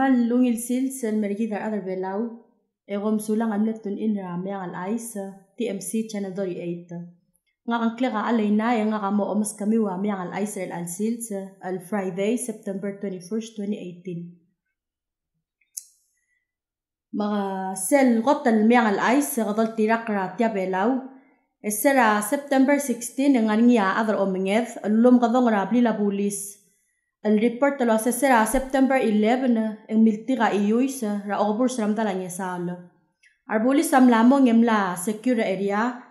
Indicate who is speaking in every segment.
Speaker 1: mal lungil sil sen mergidar other belau egom sulang amletun in ramyang al ice TMC channel 38 nga ang klega alayna nga kamo omas kami wa myang al ice al sil al Friday September 21st 2018 mga sel gotal myang al ice gadol tirakra tia belau esera September 16 nga niya other omengeth alum gadong rabli la bulis el report lo sera September 11 ang miltira iyuis ra obur sramdala niya sal arbuli samlamo ngemla secure area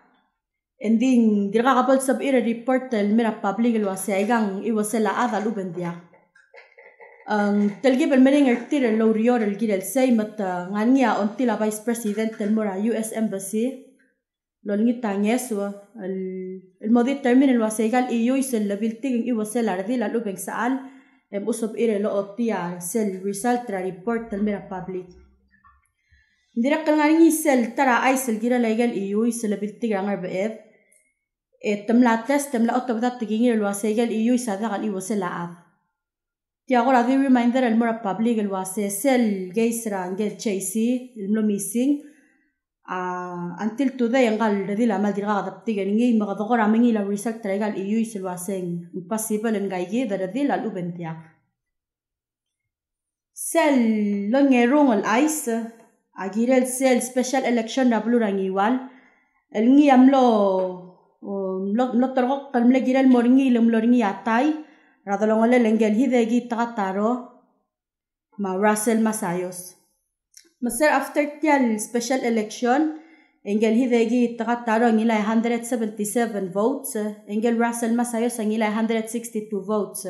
Speaker 1: ending dirga kapal sab ira report el mera public lo saigang iwasela ada lubendia ang telgib el mering ertir el lorior el gidel say mat ngania ontila vice president el mora US embassy lo ngita ngeswa el modi terminal lo saigal iyuis el labiltig iwasela ardila lubeng saal usop ire lo otia sel result tra report el mera public direk ngani sel tara ay sel gira legal EU sel biltiga ngar beef temla test temla otobda tigingir lo segal EU sada kan iwo sel laaf ti agora di reminder el mera public el wase sel geisra ngel chase el no missing until today ngal redila mal dirga adaptiga ngi magadogora mengi la result tra legal EU sel waseng impossible ngai da redila lubentia sel lo ngerong al ice agirel sel special election rablu rangiwal el ngi amlo lo torok kalmle girel moringi lemloringi atay radolongole lengel hidegi takataro ma Russell Masayos Maser after tial special election engel hidegi takataro ngila 177 votes engel Russell Masayos ngila 162 votes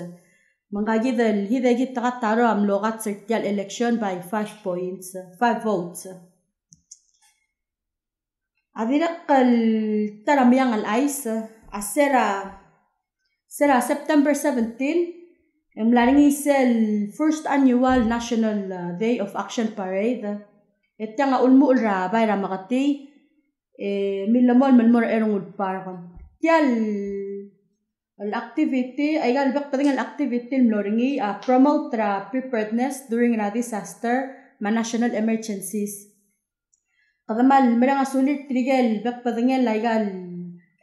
Speaker 1: mangagidel hidegi takataro am logat tial election by 5 votes avirakal taramyang al ice asera September 17 emlaringi sel first annual National Day of Action Parade etanga ulmu ulra bayra makati milamol malmor erongul parkon tial al activity ay galbak pading al activity mloringi promote preparedness during a disaster ma national emergencies kadamal merang asulit trigel bak pading legal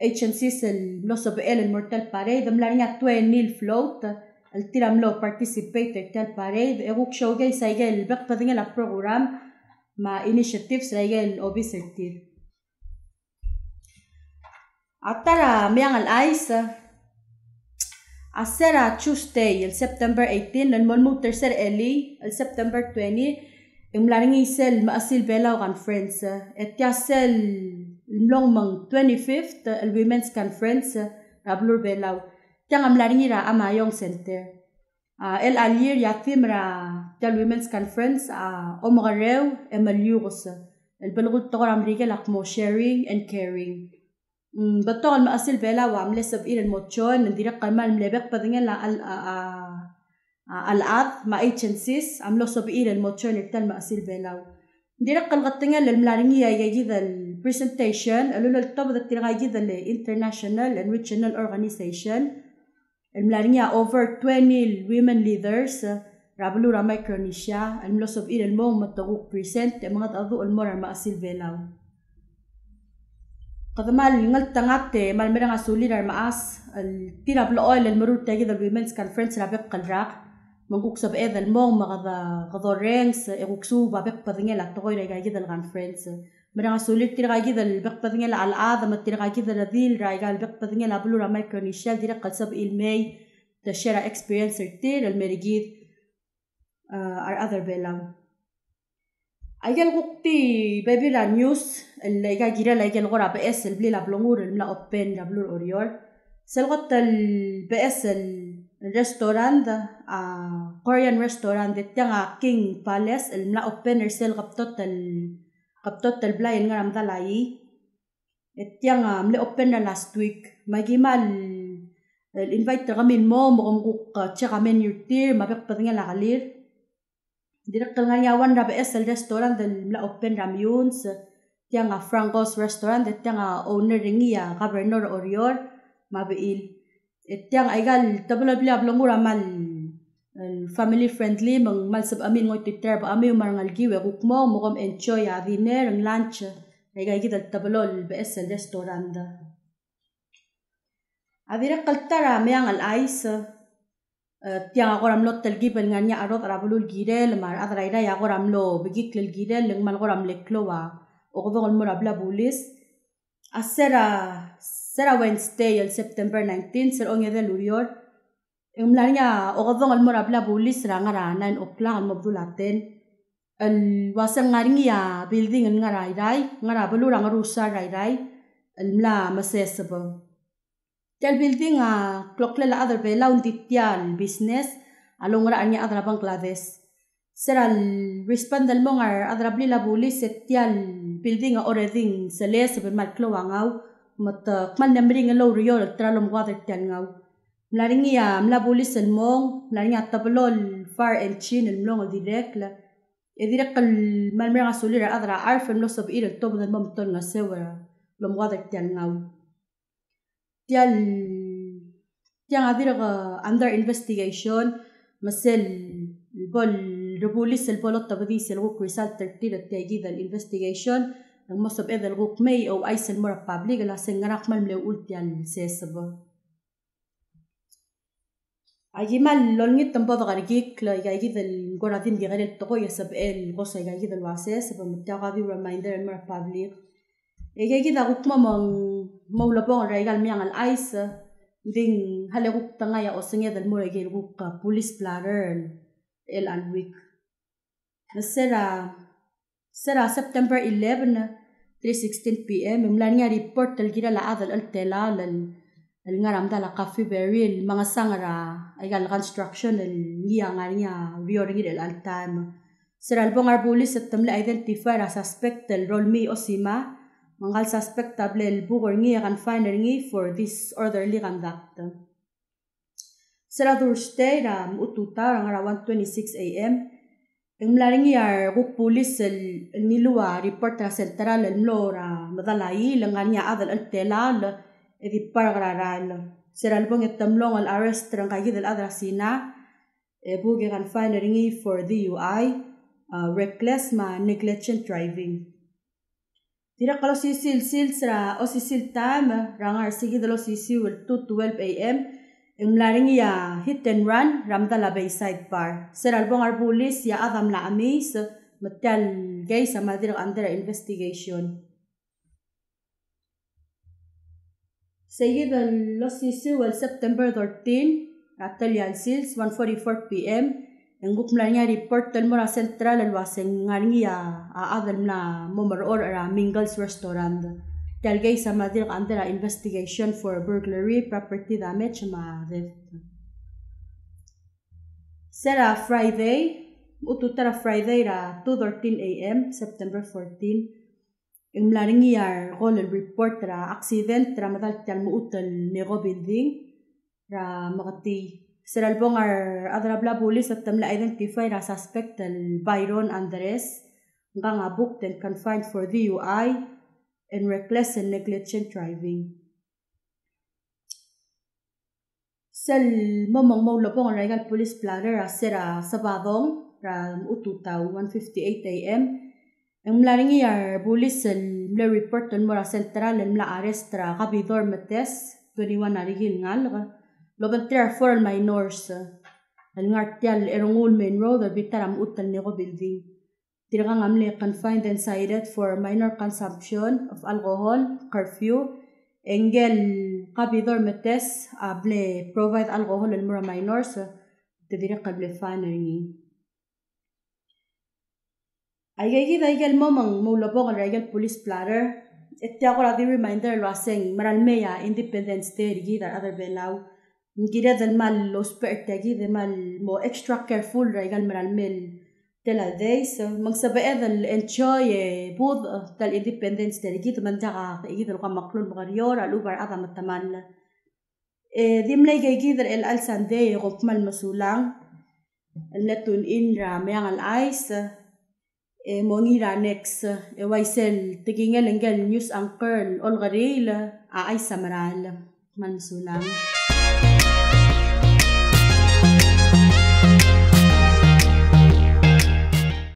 Speaker 1: agencies el loso el mortal parade mlaringa 20 float al tiramlo participate tal parade eguk showgay saigel bak pading la program ma initiatives saigel obisertir atara myang al ice asera Tuesday el September 18 el monmu tercer eli el September 20 imlaringi sel maasil belaw conference etya sel long mang 25th el women's conference rablur belaw tyang amlaringi ra amayong center el alir yatim ra tyal women's conference omgarew emalyugos el belgut togar amrike lakmo sharing and caring batol maasil bela wa amle sab iren mochon ndira kalmal mlebek padingen la al ma agencies amlo sab iren mochon ital maasil bela ndira kalgatingen lel mlaringi ay gidal presentation alul tabd tiraga gidal international and regional organization el mlaringi over 20 women leaders rablu ra Micronesia amlo sab iren mo matog present mga adu al mora maasil bela kadamal ngal tangate mal merang asulir maas al tirablo oil el marut tagi the women's conference rabek kalrak mangkuk sab edal mong magada gadorens eguksu babek padingela togoy ragay dal conference merang asulir tiragay dal bek padingela al adam tiragay dal dil ragay bek padingela blura Micronesia direk kalsab ilmay the share experience tir el merigid our other belang Aigel gukti baby la news el lega gira la igel gora BS el bli la blongur el mla open la blur oriol selgot el BS el restaurant Korean restaurant tianga King Palace el mla open el sel kaptot el bla el ngaram dalai tianga mla open na last week magimal el invite ramin mo guk chakamen yurtir mabek padinga la galir direct ngayawan ra BS el restaurant del mla open ramyuns tianga Franco's restaurant tianga owner ringia governor orior mabil tiang aigal tabla bla blongura mal family friendly mang malsab amin ngoy Twitter ba ami marangal giwe gukmo mogom enjoy a dinner ang lunch ay gidal tabalol bees sa restaurant adira kaltara meang al ice tiang ako ramlo talgibal nga niya arot arabulul girel mar adraida ya ako ramlo bigiklil girel lang mal ko ramleklo wa o kodong murabla bulis sera Wednesday el September 19 ser ongya de lurior Umlanya ogadong almorabla bulis rangara 9 o'clock almobdulaten al wasang ngaringia building ngarai ngara balurang rusa rai almla masesabo tel building kloklela other bela unditial business alongra anya adra Bangladesh seral respondal mongar adra blila bulis setial building oreding seles bermal klowangaw mat kman namring low riol tralom water tel ngaw Mlaringia mla bulis elmong mlaringia tablol far and chin elmong direct la direct al malmera solira adra arf el losob ir el tobo del momton nga sewera lom water tial ngaw tiang adira under investigation masel bol rebulis el bolot tabadis el guk result 30 tiagi dal investigation ang mosob edel guk may o aisel mora public la sengarak mal mle ultian sesabo Agimal lolngit tampodo gargik la igagi del goradin digarel toko yasab el gosa igagi del wases pamutagadi reminder el mar public igagi da gukma mang maulapong raigal miang al ice ding hale guk tangaya osenge del mura igel guk police platter el alweek sera September 11 3:16 PM imlania report del gira la adal al telal el ngaram dala coffee berry mga sangara ay gal construction el ngiya ngarinya rioring el altam seral bongar police at tamla identify a suspect el rolmi osima mangal suspectable el bugor ngiya kan finder ngi for disorderly conduct sera Thursday ram ututa ngara 1:26 AM Imlaring yar guk police el nilua report ra central el mlora madalai langanya adal el telal edi paragraral seral bong etamlong al arrest rang kay del adrasina buge kan firing for DUI reckless ma negligent driving tira kalo sisil sra o sisil time rangar sige dalo sisil 2:12 AM imlaring ya hit and run ramdala bayside bar seral bong ar police ya adam la amis matal gay sa madir under investigation Seguido los sisu el September 13 Atalian Sils 1:44 PM en gukmlanya report tel mora central el waseng ngaringia a adal na momor or ara Mingles restaurant talgay sa madir under investigation for burglary property damage ma theft Sera Friday ututara Friday ra 2:13 AM September 14 Imlaring yar gol el report ra accident ra madal tal muutal nego building ra magati seral bongar adrabla police at tamla identify ra suspect el Byron Andres nga booked and confined for DUI and reckless and negligent driving sel momong maulapong regal police planner ra sera Sabadong ra ututaw 1:58 AM Imlaring yar police el mla report el mora central el mla arrest ra Kabidor Metes 21 narigil ngal lobantir for el minors el ngartial erongul main road el bitaram utal nego building tiragang amle confined and cited for minor consumption of alcohol curfew engel Kabidor Metes able provide alcohol el mora minors tidirek kable fanery Aigel momang maulapong al regal police platter. Etiya ko radi reminder laseng maralmeya Independence Day gidar other belaw. Ngida dal mal los pertegi de mal mo extra careful regal maralmel telal days. Magsabae dal enjoy both dal Independence Day gid man jaka gidar ka maklul magarior alubar ata mataman. Dimlay gidar el al Sunday gopmal masulang. Letun in ra mayang al ice. Mongira next waisel tigingel engel news anchor olgaril ay samaral mansulang